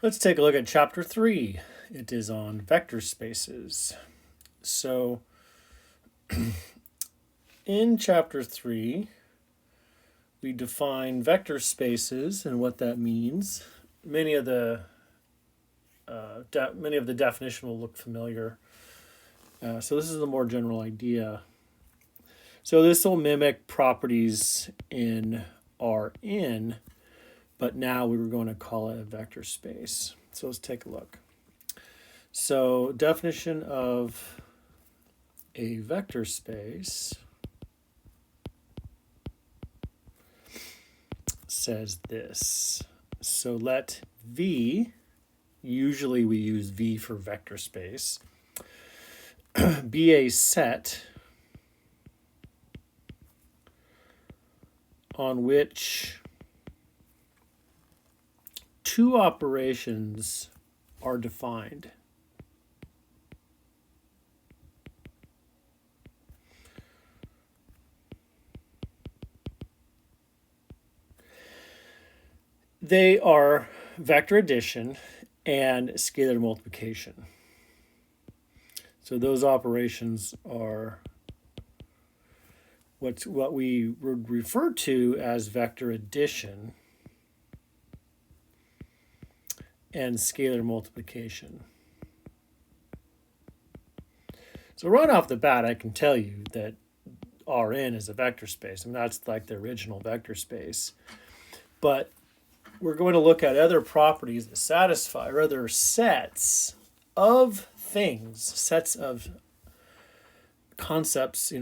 Let's take a look at chapter 3. It is on vector spaces. So in chapter 3, we define vector spaces and what that means. Many of the definition will look familiar. So this is a more general idea. So this will mimic properties in Rn, but now we were going to call it a vector space. So let's take a look. So definition of a vector space says this. So let V, usually we use V for vector space, be a set on which two operations are defined. They are vector addition and scalar multiplication. So those operations are what we would refer to as vector addition and scalar multiplication. So right off the bat, I can tell you that Rn is a vector space. I mean, that's like the original vector space. But we're going to look at other properties that satisfy, or other sets of things, sets of concepts,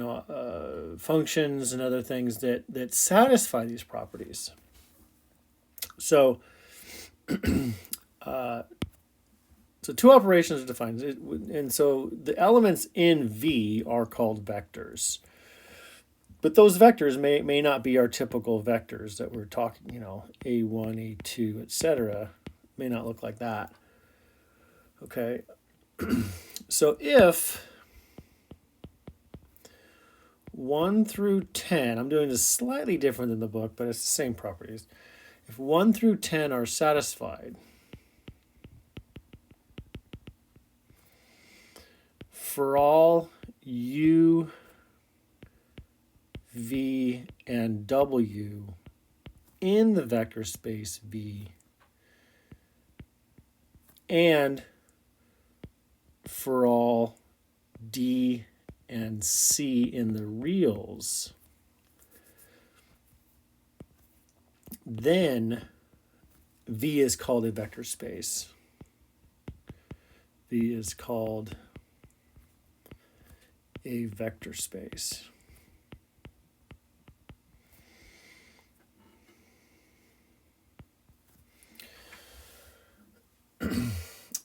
functions and other things that satisfy these properties. So, so two operations are defined, and so the elements in V are called vectors. But those vectors may not be our typical vectors that we're talking, A1, A2, etc. May not look like that. Okay. So if 1 through 10, I'm doing this slightly different than the book, but it's the same properties. If 1 through 10 are satisfied, for all U, V, and W in the vector space V, and for all D and C in the reals, then V is called a vector space. V is called a vector space.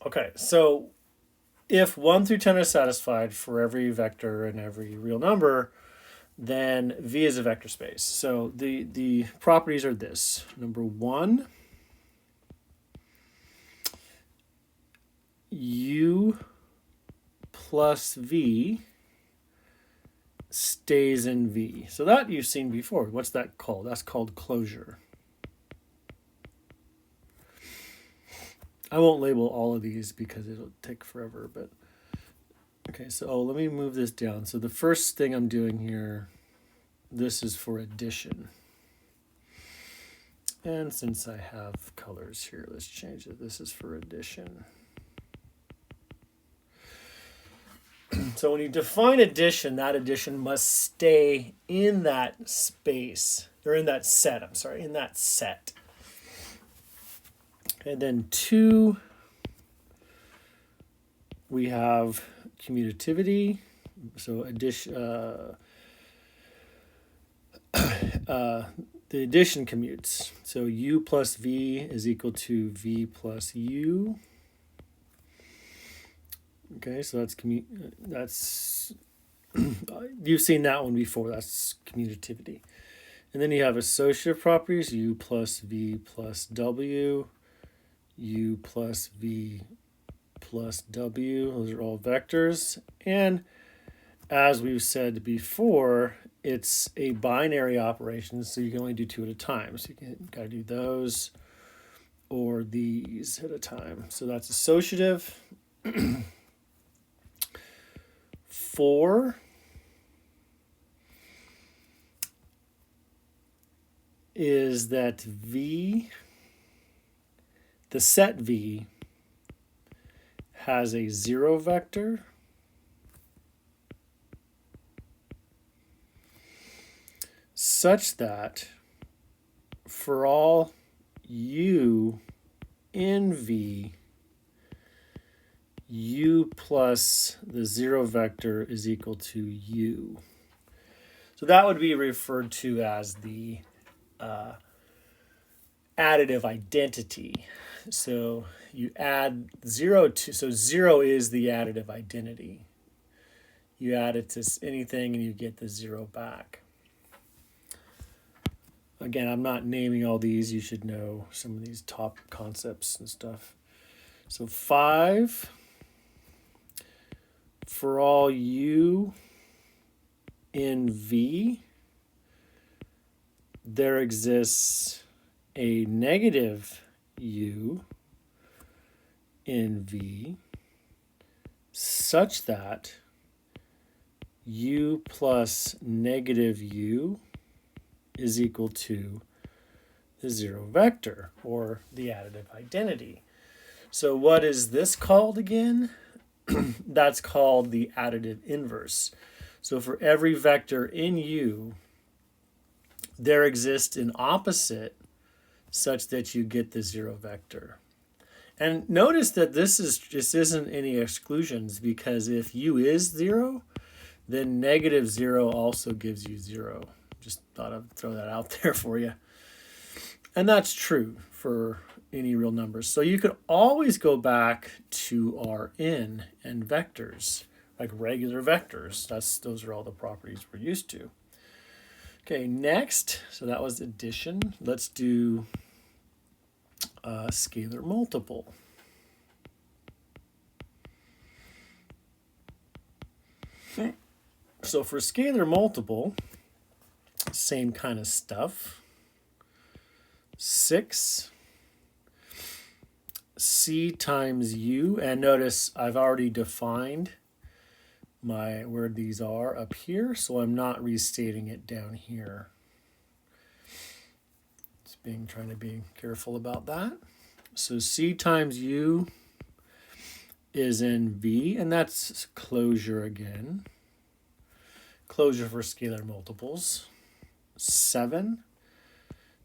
Okay, so if 1 through 10 are satisfied for every vector and every real number, then V is a vector space. So the properties are this. Number 1, U plus V stays in V. So that you've seen before. What's that called? That's called closure. I won't label all of these because it'll take forever, but okay, so let me move this down. So the first thing I'm doing here, this is for addition. And since I have colors here, let's change it. This is for addition. So when you define addition, that addition must stay in that space, or in that set, in that set. And then 2, we have commutativity. So addition, the addition commutes. So U plus V is equal to V plus U. Okay, so that's you've seen that one before. That's commutativity. And then you have associative properties, U plus V plus W, U plus V plus W. Those are all vectors. And as we've said before, it's a binary operation, so you can only do 2 at a time. So you got to do those, or these at a time. So that's associative. 4 is that V, the set V, has a 0 vector such that for all u in V, u plus the 0 vector is equal to u. So that would be referred to as the additive identity. So you add 0 to, so 0 is the additive identity. You add it to anything and you get the 0 back. Again, I'm not naming all these. You should know some of these top concepts and stuff. So 5, for all u in V, there exists a negative u in V such that u plus negative u is equal to the 0 vector, or the additive identity. So what is this called again? That's called the additive inverse. So for every vector in U, there exists an opposite such that you get the 0 vector. And notice that this isn't any exclusions, because if U is 0, then negative 0 also gives you 0. Just thought I'd throw that out there for you. And that's true for any real numbers. So you could always go back to Rn and vectors, like regular vectors. Those are all the properties we're used to. Okay, next, so that was addition. Let's do scalar multiple. So for scalar multiple, same kind of stuff. 6 c times u, and notice I've already defined where these are up here, so I'm not restating it down here. Trying to be careful about that. So c times u is in V, and that's closure again. Closure for scalar multiples. 7.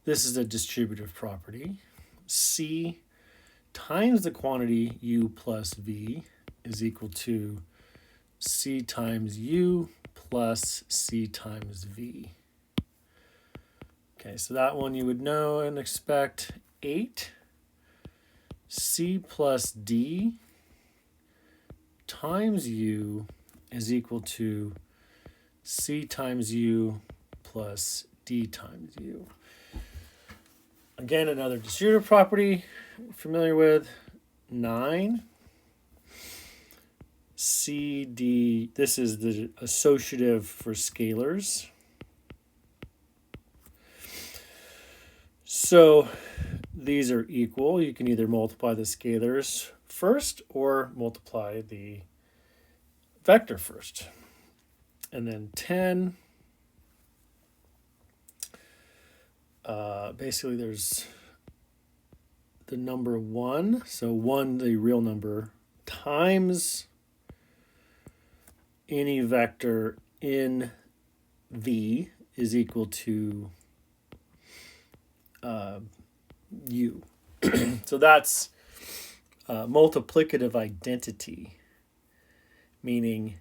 This is a distributive property. C times the quantity u plus V is equal to C times U plus C times V. Okay, so that one you would know and expect. 8. C plus D times U is equal to C times U plus D times U. Again, another distributive property you're familiar with. 9. CD, this is the associative for scalars. So these are equal. You can either multiply the scalars first or multiply the vector first. And then 10. Basically, there's the number 1. So 1, the real number, times any vector in V is equal to U. So that's multiplicative identity, meaning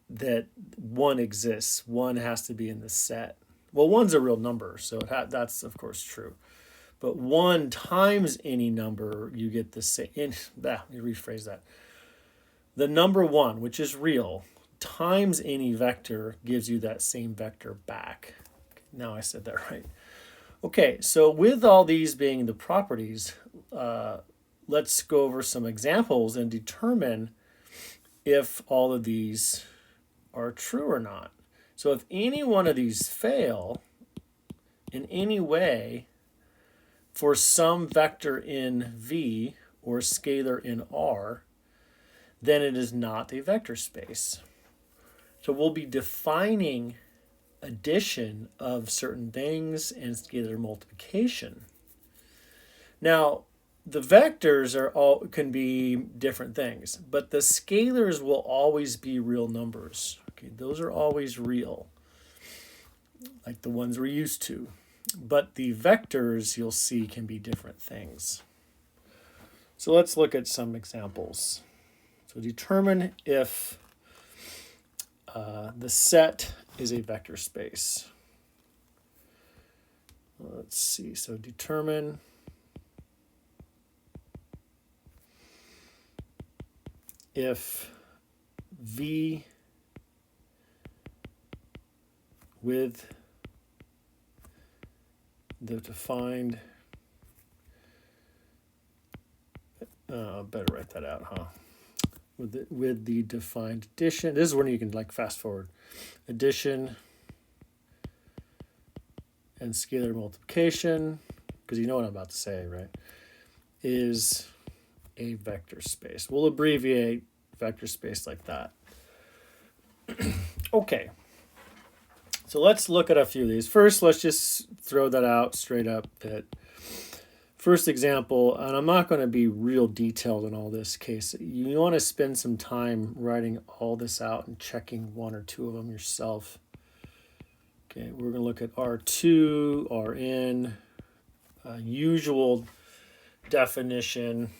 that 1 exists. 1 has to be in the set. Well, 1's a real number, so that's of course true. But 1 times any number, you get the same. Let me rephrase that. The number 1, which is real, times any vector gives you that same vector back. Now I said that right. Okay, so with all these being the properties, let's go over some examples and determine if all of these are true or not. So if any one of these fail in any way, for some vector in V or scalar in R, then it is not a vector space. So we'll be defining addition of certain things and scalar multiplication. Now, the vectors can be different things, but the scalars will always be real numbers. Okay, those are always real, like the ones we're used to. But the vectors, you'll see, can be different things. So let's look at some examples. So determine if the set is a vector space. Let's see. So determine if V with the defined, better write that out, huh? With the defined addition. This is when you can like fast forward. Addition and scalar multiplication, because you know what I'm about to say, right? Is a vector space. We'll abbreviate vector space like that. Okay. So let's look at a few of these. First, let's just throw that out straight up that first example, and I'm not going to be real detailed in all this case. You want to spend some time writing all this out and checking one or two of them yourself. Okay, we're going to look at R2, Rn, usual definition.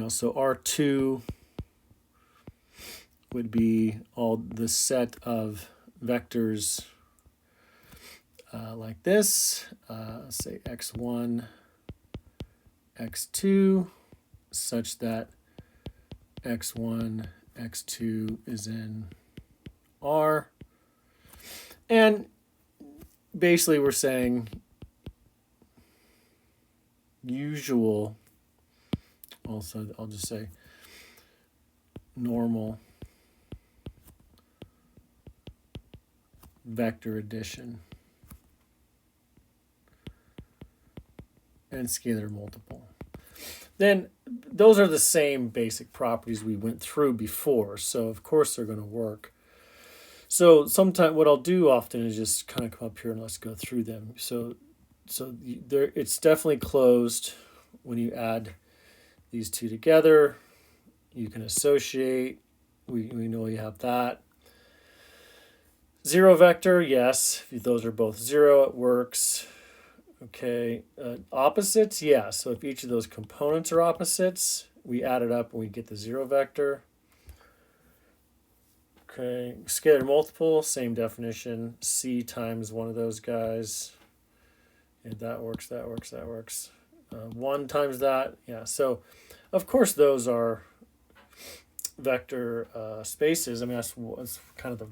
So R2 would be all the set of vectors like this, say x1, x2, such that x1, x2 is in R. And basically we're saying usual, also I'll just say normal vector addition and scalar multiple. Then those are the same basic properties we went through before, so of course they're going to work. So sometimes what I'll do often is just kind of come up here and let's go through them. So there, it's definitely closed when you add these two together. You can associate. We know you have that. Zero vector, yes. If those are both zero, it works. Okay, opposites, yeah. So if each of those components are opposites, we add it up and we get the zero vector. Okay, scalar multiple, same definition. C times one of those guys. And that works, that works, that works. 1 times that, yeah. So, of course, those are vector spaces. I mean, that's kind of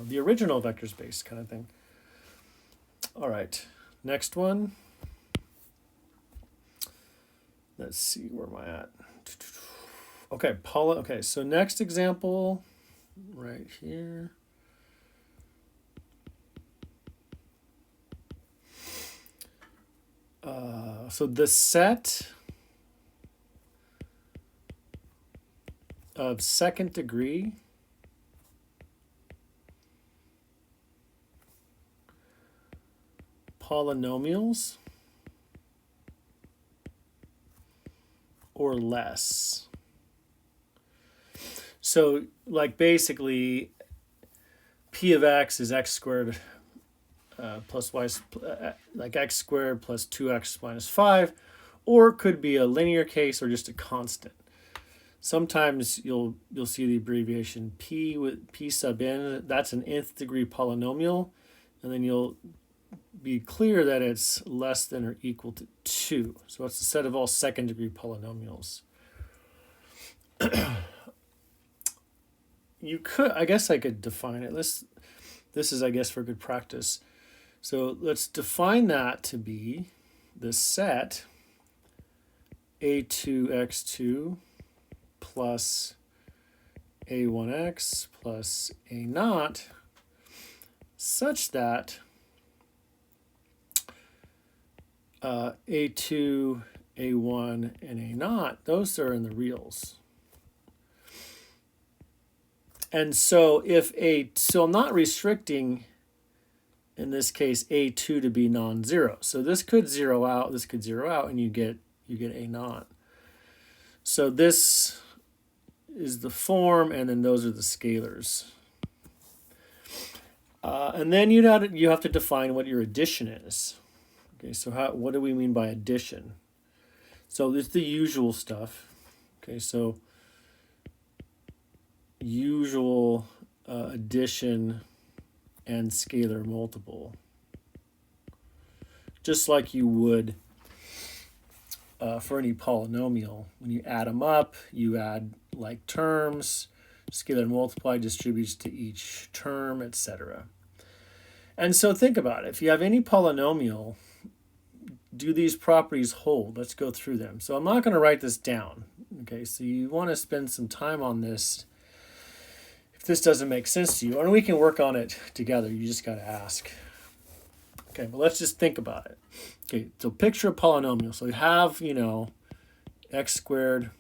the original vector space kind of thing. All right, next one. Let's see, where am I at? Okay, okay, so next example right here. So the set of second degree polynomials or less. So like basically p of x is x squared plus y, like x squared plus 2x minus 5, or it could be a linear case or just a constant. Sometimes you'll see the abbreviation p with p sub n. That's an nth degree polynomial, and then you'll be clear that it's less than or equal to 2. So it's the set of all second degree polynomials. You could, I guess I could define it. This is, I guess, for good practice. So let's define that to be the set a2x2 plus a1x plus a0 such that A2, A1, and A naught, those are in the reals. And so so I'm not restricting, in this case, A2 to be non-zero. So this could zero out, this could zero out, and you get A naught. So this is the form, and then those are the scalars. And then you have to define what your addition is. Okay, so what do we mean by addition? So it's the usual stuff. Okay, so usual addition and scalar multiple. Just like you would for any polynomial. When you add them up, you add like terms, scalar multiply distributes to each term, etc. And so think about it. If you have any polynomial, do these properties hold? Let's go through them. So I'm not going to write this down. Okay, so you want to spend some time on this if this doesn't make sense to you. And we can work on it together. You just got to ask. Okay, well, let's just think about it. Okay, so picture a polynomial. So you have, x squared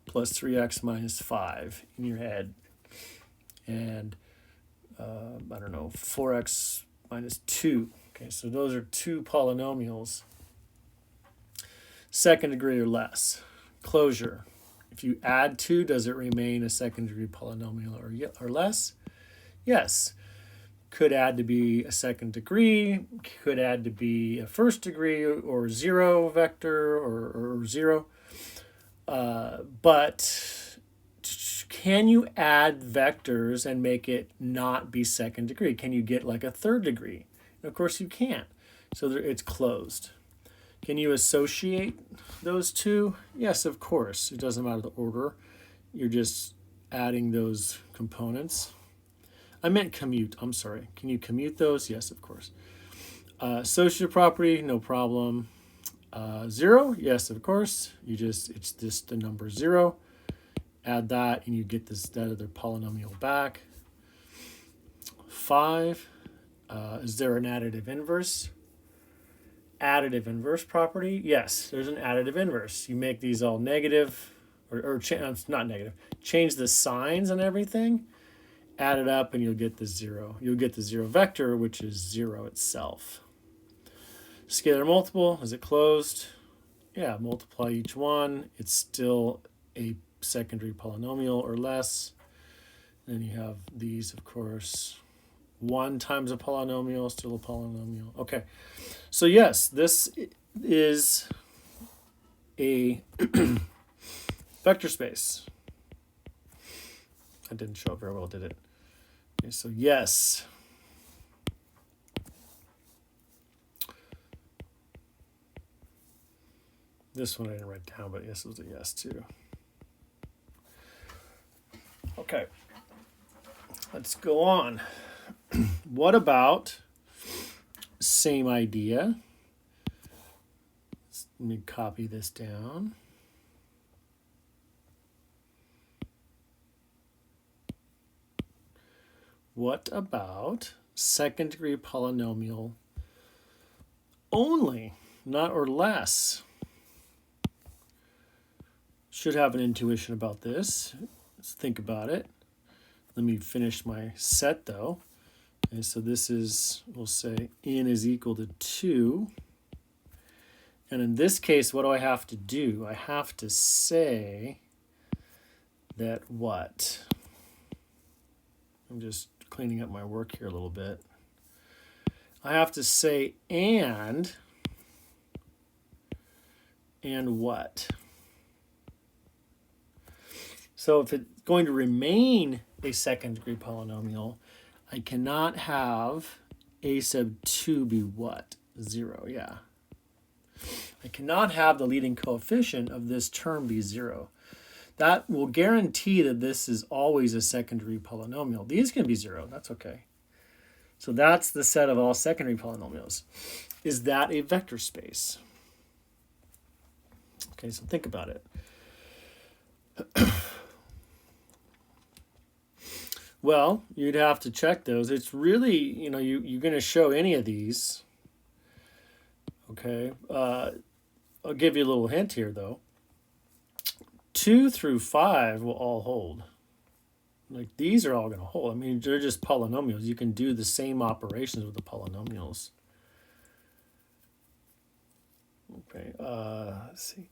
plus 3x minus 5 in your head. And, 4x minus 2. Okay, so those are two polynomials, second degree or less. Closure. If you add 2, does it remain a second degree polynomial or less? Yes. Could add to be a second degree, could add to be a first degree or zero vector or zero. But can you add vectors and make it not be second degree? Can you get like a third degree? And of course you can't. So it's closed. Can you associate those two? Yes, of course. It doesn't matter the order. You're just adding those components. I meant commute. I'm sorry. Can you commute those? Yes, of course. Associative property, no problem. 0, yes, of course. It's just the number 0. Add that, and you get that other polynomial back. 5. Is there an additive inverse? Additive inverse property? Yes, there's an additive inverse. You make these all negative, or not negative. Change the signs and everything. Add it up, and you'll get the 0. You'll get the 0 vector, which is 0 itself. Scalar multiple, is it closed? Yeah, multiply each one. It's still a secondary polynomial or less. Then you have these, of course. 1 times a polynomial, still a polynomial. Okay, so yes, this is a vector space. That didn't show up very well, did it? Okay, so yes. This one I didn't write down, but yes, it was a yes too. Okay, let's go on. What about same idea? Let me copy this down. What about second degree polynomial only, not or less? Should have an intuition about this. Let's think about it. Let me finish my set though. Okay, so this is, we'll say n is equal to 2. And in this case, what do I have to do? I have to say that what? I'm just cleaning up my work here a little bit. I have to say and what? So if it's going to remain a second degree polynomial, I cannot have a sub 2 be what? 0, yeah. I cannot have the leading coefficient of this term be 0. That will guarantee that this is always a secondary polynomial. These can be 0, that's okay. So that's the set of all secondary polynomials. Is that a vector space? Okay, so think about it. Well, you'd have to check those. It's really, you're going to show any of these. Okay. I'll give you a little hint here, though. 2 through 5 will all hold. Like, these are all going to hold. I mean, they're just polynomials. You can do the same operations with the polynomials. Okay, let's see.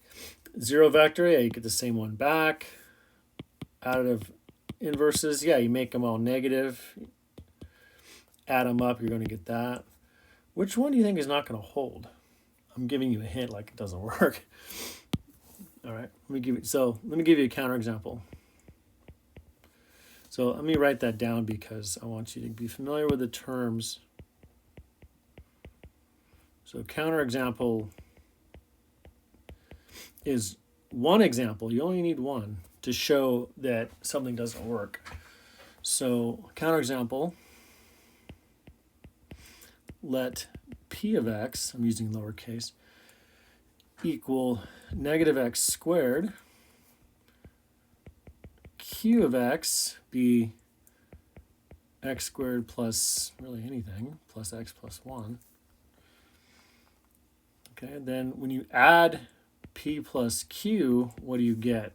0 vector, yeah, you get the same one back. Additive inverses, yeah, you make them all negative. Add them up, you're going to get that. Which one do you think is not going to hold? I'm giving you a hint like it doesn't work. All right, let me give you a counterexample. So let me write that down because I want you to be familiar with the terms. So counterexample is one example. You only need one to show that something doesn't work. So counterexample, let p of x, I'm using lowercase, equal negative x squared, q of x be x squared plus really anything, plus x plus 1. Okay, then when you add p plus q, what do you get?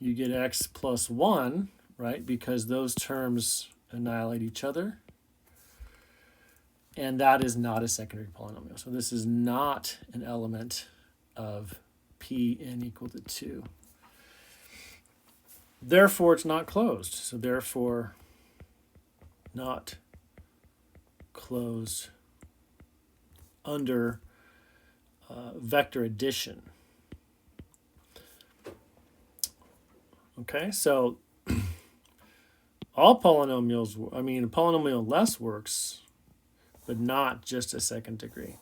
You get x plus 1, right? Because those terms annihilate each other. And that is not a secondary polynomial. So this is not an element of Pn equal to 2. Therefore, it's not closed. So therefore, not closed under vector addition. Okay, so all polynomials, I mean, a polynomial less works, but not just a second degree.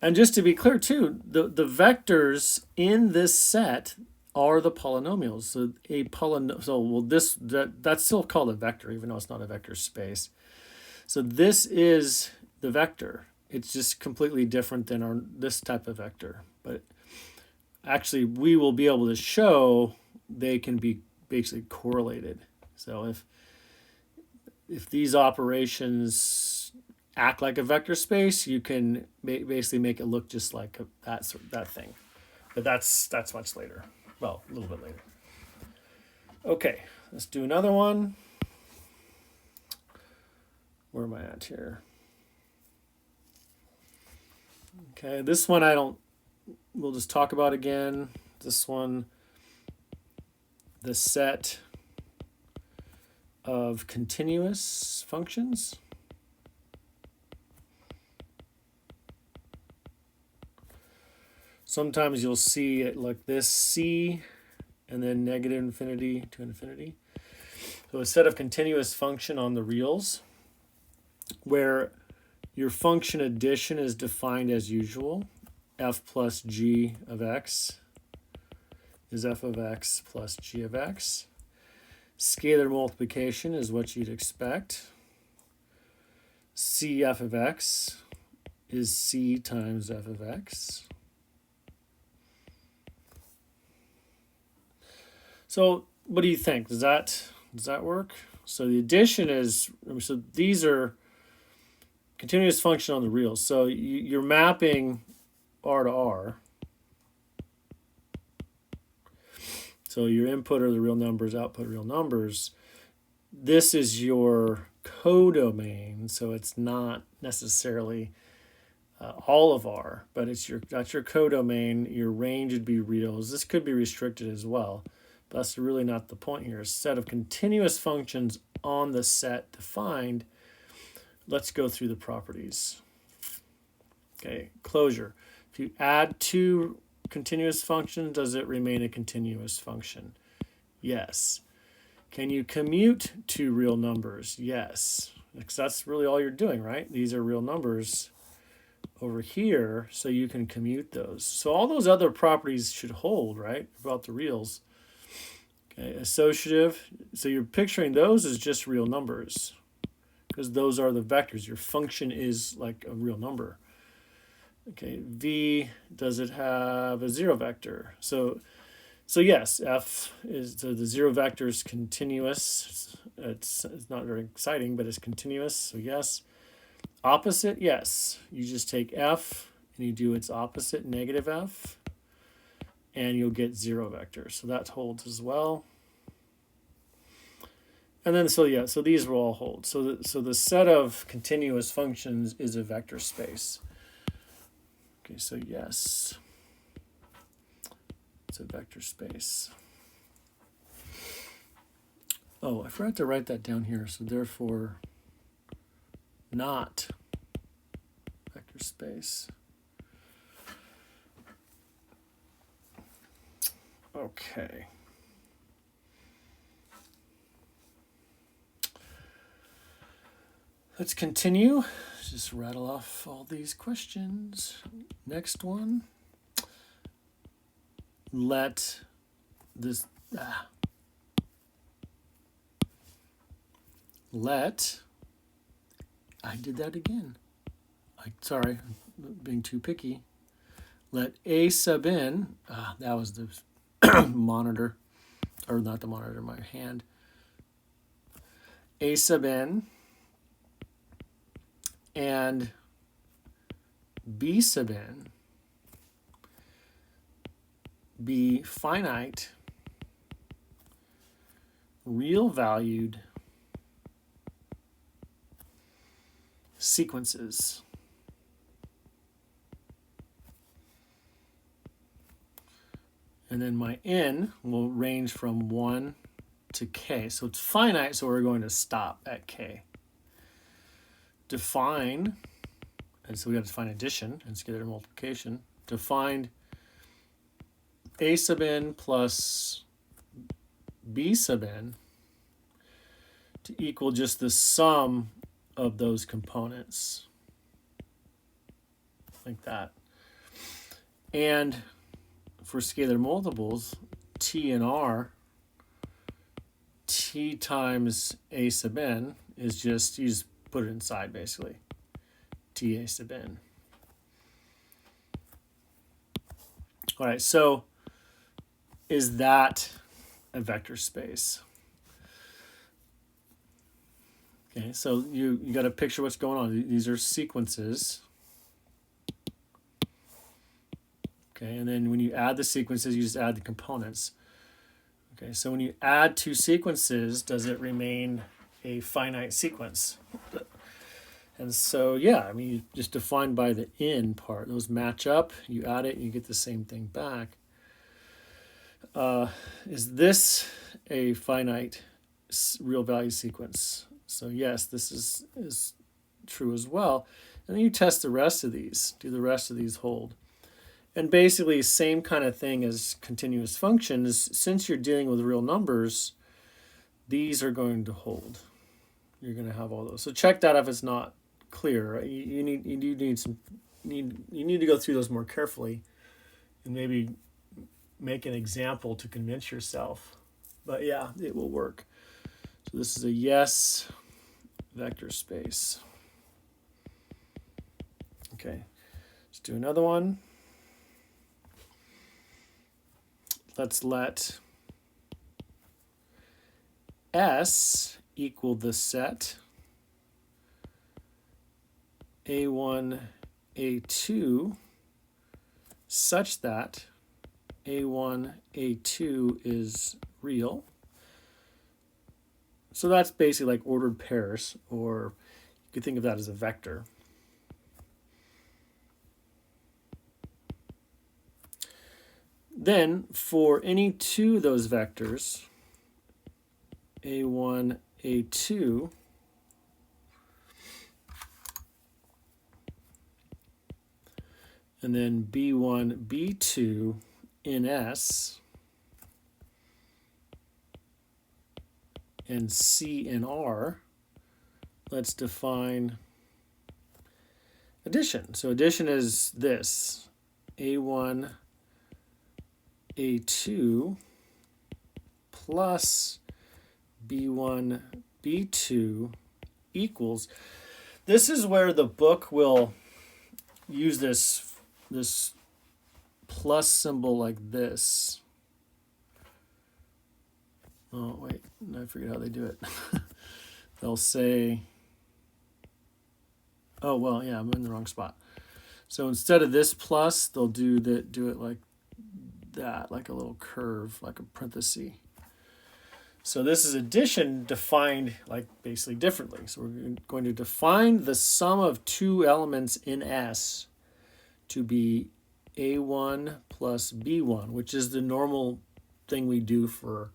And just to be clear too, the vectors in this set are the polynomials. So that's still called a vector, even though it's not a vector space. So this is the vector. It's just completely different than this type of vector. But actually, we will be able to show they can be basically correlated. So if these operations act like a vector space, you can basically make it look just like that thing. But that's much later. Well, a little bit later. Okay, let's do another one. Where am I at here? Okay, this one we'll just talk about again. This one, the set of continuous functions. Sometimes you'll see it like this, c, and then negative infinity to infinity. So a set of continuous function on the reals, where your function addition is defined as usual. F plus g of x is f of x plus g of x. Scalar multiplication is what you'd expect. C f of x is c times f of x. So what do you think? Does that work? So the addition is, so these are continuous function on the reals. So you're mapping R to R. So your input are the real numbers, output real numbers. This is your codomain, so it's not necessarily all of R, but that's your codomain. Your range would be reals. This could be restricted as well, but that's really not the point here. A set of continuous functions on the set defined. Let's go through the properties. Okay, closure. If you add two continuous functions, does it remain a continuous function? Yes. Can you commute two real numbers? Yes. Because that's really all you're doing, right? These are real numbers over here, so you can commute those. So all those other properties should hold, right, about the reals. Okay, associative. So you're picturing those as just real numbers, because those are the vectors. Your function is like a real number. Okay, V, does it have a zero vector? So yes, F is, so the zero vector is continuous. It's not very exciting, but it's continuous, so yes. Opposite, yes. You just take f and you do its opposite, negative f, and you'll get 0 vectors. So that holds as well. And then, so yeah, so these will all hold. So the set of continuous functions is a vector space. Okay, so yes, it's a vector space. Oh, I forgot to write that down here. So therefore, not vector space. Okay. Let's continue. Just rattle off all these questions. Next one. Let this, let, I did that again. Sorry, I'm being too picky. Let A sub n, that was the monitor, or not the monitor, my hand. A sub n and B sub n be finite, real valued sequences. And then my n will range from 1 to k. So it's finite, so we're going to stop at k. Define, and so we got to define addition and scalar multiplication. Define A sub n plus B sub n to equal just the sum of those components. Like that. And for scalar multiples, t and r, t times A sub n is just, you just put it inside basically, t A sub n. All right, so is that a vector space? Okay, so you got to picture what's going on. These are sequences. Okay, and then when you add the sequences, you just add the components. Okay, so when you add two sequences, does it remain a finite sequence? And so, yeah, I mean, you just define by the in part. Those match up, you add it, and you get the same thing back. Is this a finite real value sequence? So yes, this is true as well. And then you test the rest of these. Do the rest of these hold? And basically, same kind of thing as continuous functions. Since you're dealing with real numbers, these are going to hold. You're going to have all those. So check that if it's not clear. Right? You need to go through those more carefully, and maybe make an example to convince yourself. But yeah, it will work. So this is a yes vector space. Okay, let's do another one. Let's let S equal the set A1, A2 such that A1, A2 is real. So that's basically like ordered pairs, or you could think of that as a vector. Then for any two of those vectors, A1, A2, and then B1, B2 in S, and C in R, let's define addition. So addition is this, A1, A2 plus B1, B2 equals. This is where the book will use this plus symbol like this. Oh, wait, I forget how they do it. They'll say, Oh, well, yeah, I'm in the wrong spot. So instead of this plus, they'll do it like that, like a little curve, like a parenthesis. So this is addition defined like basically differently. So we're going to define the sum of two elements in S to be A1 plus B1, which is the normal thing we do for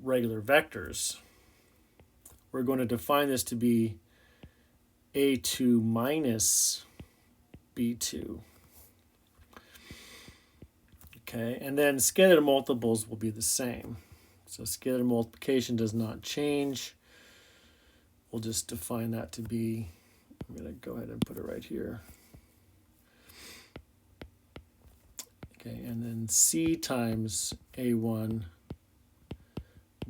regular vectors. We're going to define this to be A2 minus B2. Okay, and then scalar multiples will be the same. So scalar multiplication does not change. We'll just define that to be, I'm going to go ahead and put it right here. Okay, and then C times A1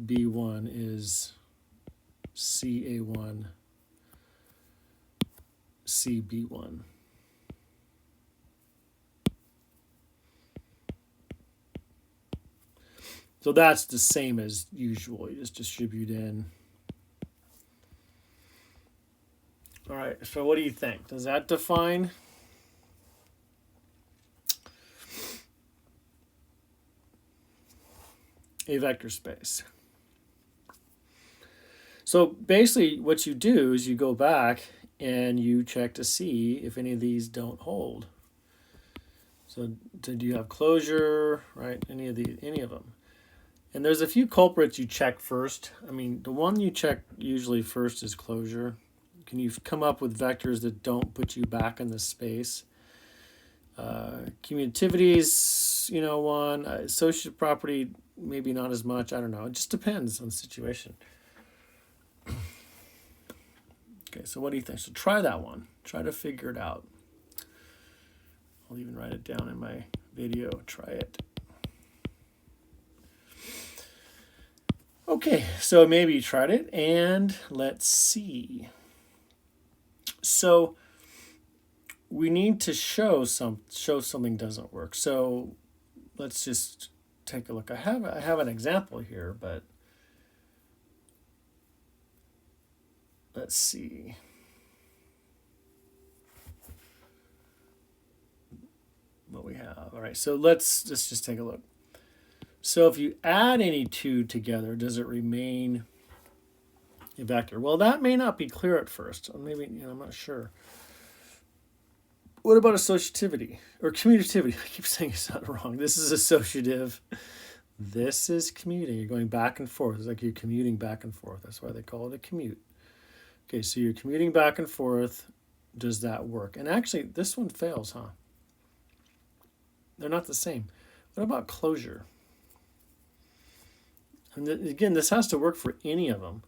B1 is CA1 CB1. So that's the same as usual. You just distribute in. All right, so what do you think? Does that define? A vector space. So basically what you do is you go back and you check to see if any of these don't hold. So do you have closure, right? Any of them. And there's a few culprits you check first. I mean, the one you check usually first is closure. Can you come up with vectors that don't put you back in the space? Commutativities, one. Associative property, maybe not as much. I don't know. It just depends on the situation. Okay, so what do you think? So try that one. Try to figure it out. I'll even write it down in my video. Try it. Okay, so maybe you tried it, and let's see. So we need to show something doesn't work. So let's just take a look. I have an example here, but let's see. What we have. All right, so let's just take a look. So if you add any two together, does it remain a vector? Well, that may not be clear at first. Or maybe, I'm not sure. What about associativity or commutativity? I keep saying it's not wrong. This is associative. This is commuting. You're going back and forth. It's like you're commuting back and forth. That's why they call it a commute. Okay, so you're commuting back and forth. Does that work? And actually, this one fails, huh? They're not the same. What about closure? And again, this has to work for any of them.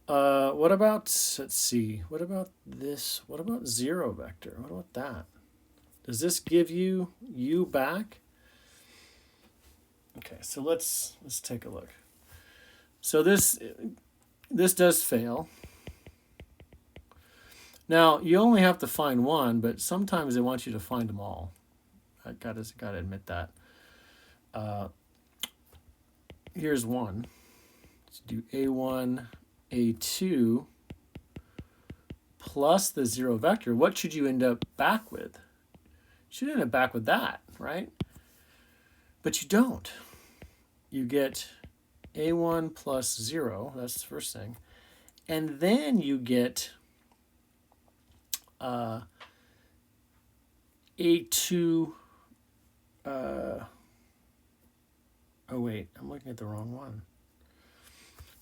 What about, let's see, what about this? What about zero vector? What about that? Does this give you u back? Okay, so let's take a look. So this does fail. Now, you only have to find one, but sometimes they want you to find them all. I gotta admit that. Here's one. Let's do A1, A2 plus the zero vector. What should you end up back with? You should end up back with that, right? But you don't. You get A1 plus 0. That's the first thing. And then you get A2. Oh wait, I'm looking at the wrong one.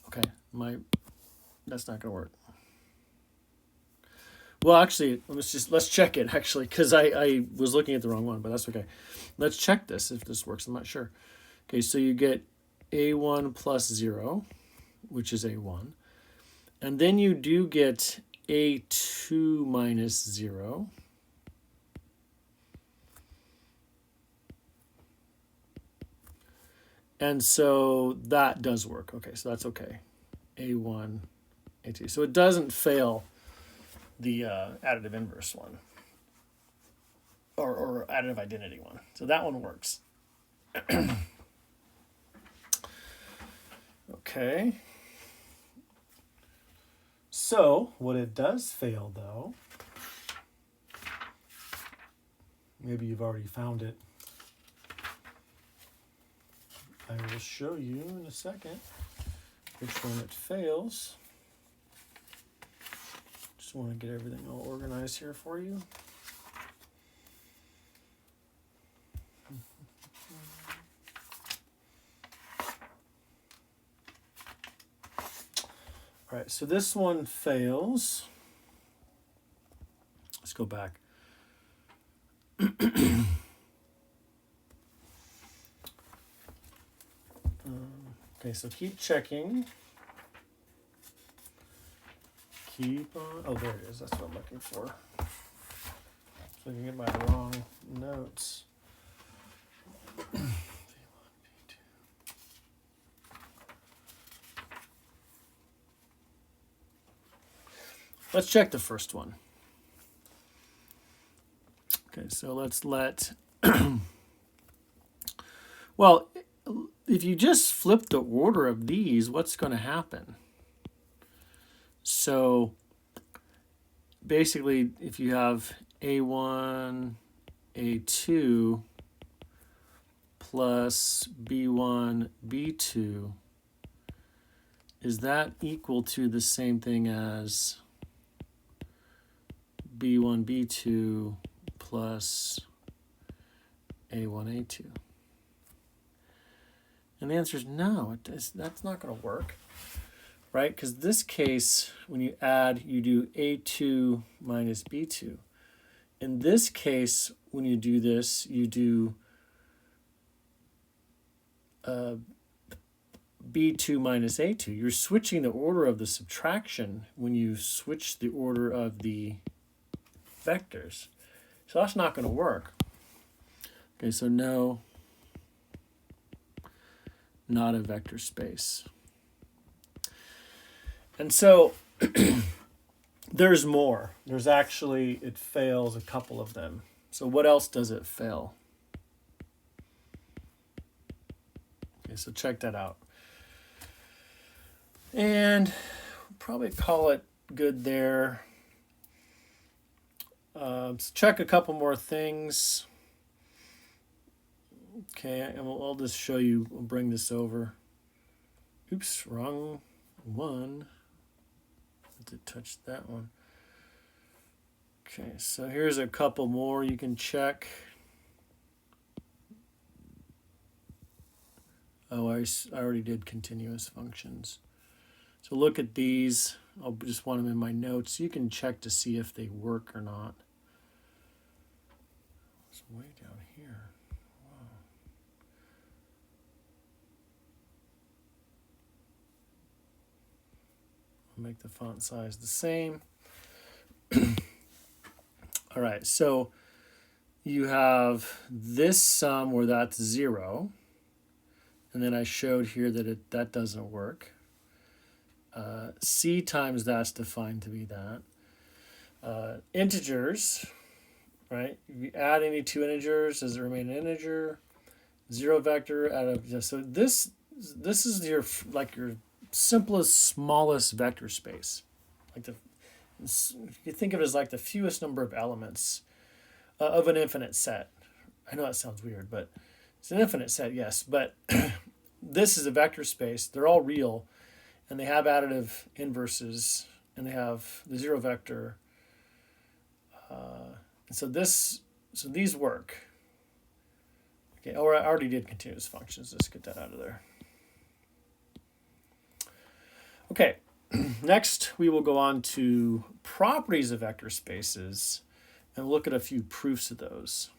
Okay, that's not gonna work. Well, actually, let's check it actually, because I was looking at the wrong one, but that's okay. Let's check this if this works. I'm not sure. Okay, so you get A1 plus 0, which is A1, and then you do get A2 minus 0. And so that does work. Okay, so that's okay. A1, A2. So it doesn't fail the additive inverse one or additive identity one. So that one works. Okay. So what it does fail, though, Maybe you've already found it. I will show you in a second which one it fails. Just want to get everything all organized here for you. All right, so this one fails. Let's go back. Okay, so keep checking. Keep on. Oh, there it is. That's what I'm looking for. Looking at my wrong notes. Let's check the first one. Okay, so let's let, well, if you just flip the order of these, what's going to happen? So basically, if you have A1, A2 plus B1, B2, is that equal to the same thing as B1, B2 plus A1, A2? And the answer is no, that's not going to work, right? Because this case, when you add, you do A2 minus B2. In this case, when you do this, you do B2 minus A2. You're switching the order of the subtraction when you switch the order of the vectors. So that's not going to work. Okay, so no, not a vector space. And so there's more. There's actually, it fails a couple of them. So what else does it fail? Okay, so check that out. And we'll probably call it good there. So check a couple more things. Okay, and I'll just show you, we'll bring this over. Oops, wrong one. I did touch that one. Okay, so here's a couple more you can check. Oh, I already did continuous functions. So look at these. I'll just want them in my notes. You can check to see if they work or not. It's way down here. Wow. I'll make the font size the same. All right, so you have this sum where that's 0. And then I showed here that that doesn't work. C times that's defined to be that. Integers, right? If you add any two integers, does it remain an integer? Zero vector out of, so this is your simplest, smallest vector space. You think of it as like the fewest number of elements of an infinite set. I know that sounds weird, but it's an infinite set, yes. But this is a vector space. They're all real. And they have additive inverses, and they have the zero vector. And so these work. Okay, oh, I already did continuous functions. Let's get that out of there. Okay, next we will go on to properties of vector spaces and look at a few proofs of those.